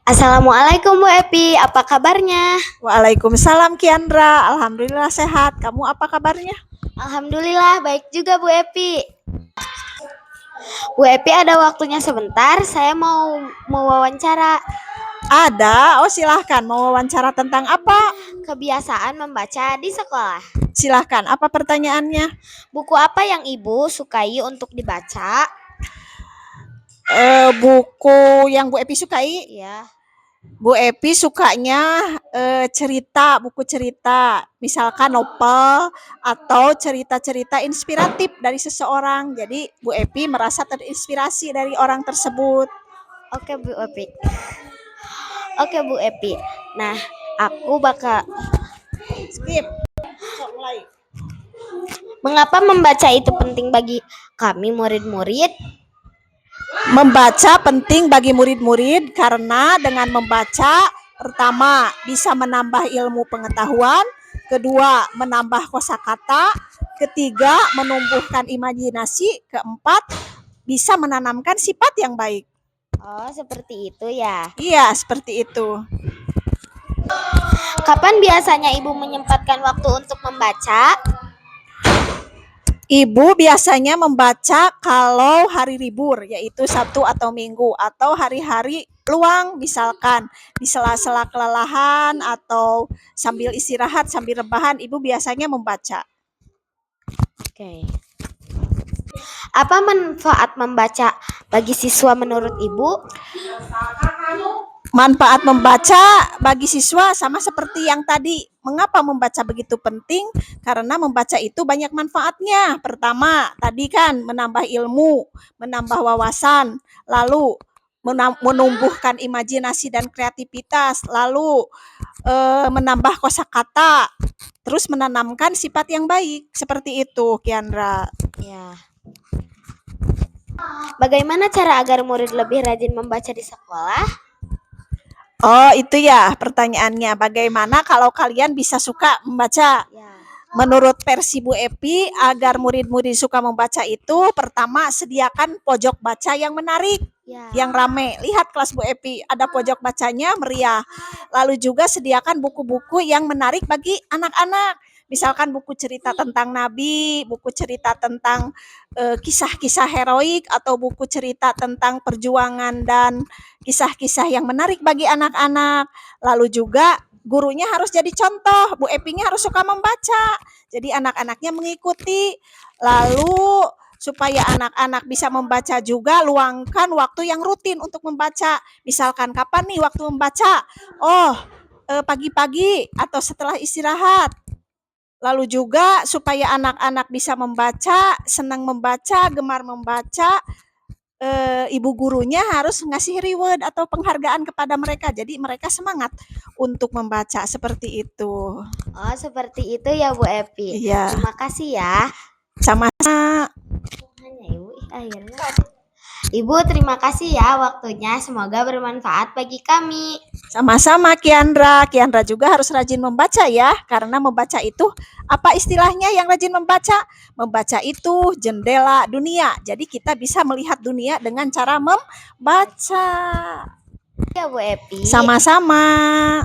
Assalamualaikum Bu Epi, apa kabarnya? Waalaikumsalam Kiandra, alhamdulillah sehat. Kamu apa kabarnya? Alhamdulillah baik juga Bu Epi. Bu Epi ada waktunya sebentar, saya mau wawancara. Ada, silahkan. Mau wawancara tentang apa? Kebiasaan membaca di sekolah. Silahkan, apa pertanyaannya? Buku apa yang Ibu sukai untuk dibaca? Buku yang Bu Epi sukai? Ya. Bu Epi sukanya cerita, buku cerita. Misalkan novel atau cerita-cerita inspiratif dari seseorang. Jadi Bu Epi merasa terinspirasi dari orang tersebut. Oke Bu Epi. Oke Bu Epi. Nah, aku bakal skip. Mengapa membaca itu penting bagi kami murid-murid? Membaca penting bagi murid-murid karena dengan membaca, pertama bisa menambah ilmu pengetahuan, kedua menambah kosakata, ketiga menumbuhkan imajinasi, keempat bisa menanamkan sifat yang baik. Oh, seperti itu ya? Iya, seperti itu. Kapan biasanya Ibu menyempatkan waktu untuk membaca? Ibu biasanya membaca kalau hari libur, yaitu Sabtu atau Minggu, atau hari-hari luang, misalkan di sela-sela kelelahan atau sambil istirahat, sambil rebahan, Ibu biasanya membaca. Oke. Apa manfaat membaca bagi siswa menurut Ibu? Manfaat membaca bagi siswa sama seperti yang tadi. Mengapa membaca begitu penting? Karena membaca itu banyak manfaatnya. Pertama, tadi kan menambah ilmu, menambah wawasan, lalu menumbuhkan imajinasi dan kreativitas, lalu menambah kosakata, terus menanamkan sifat yang baik. Seperti itu, Kiandra. Ya. Bagaimana cara agar murid lebih rajin membaca di sekolah? Oh, itu ya pertanyaannya. Bagaimana kalau kalian bisa suka membaca? Ya. Menurut versi Bu Epi, agar murid-murid suka membaca itu, pertama sediakan pojok baca yang menarik, ya, yang rame. Lihat kelas Bu Epi, ada pojok bacanya meriah. Lalu juga sediakan buku-buku yang menarik bagi anak-anak. Misalkan buku cerita tentang Nabi, buku cerita tentang kisah-kisah heroik, atau buku cerita tentang perjuangan dan kisah-kisah yang menarik bagi anak-anak. Lalu juga gurunya harus jadi contoh, Bu Epinya harus suka membaca, jadi anak-anaknya mengikuti. Lalu supaya anak-anak bisa membaca juga, luangkan waktu yang rutin untuk membaca. Misalkan kapan nih waktu membaca? Pagi-pagi atau setelah istirahat. Lalu juga supaya anak-anak bisa membaca, senang membaca, gemar membaca, ibu gurunya harus ngasih reward atau penghargaan kepada mereka. Jadi mereka semangat untuk membaca, seperti itu. Oh, seperti itu ya Bu Epi. Iya. Terima kasih ya. Sama-sama. Ibu, terima kasih ya waktunya. Semoga bermanfaat bagi kami. Sama-sama Kiandra. Kiandra juga harus rajin membaca ya. Karena membaca itu, apa istilahnya yang rajin membaca? Membaca itu jendela dunia. Jadi kita bisa melihat dunia dengan cara membaca. Ya Bu Epi. Sama-sama.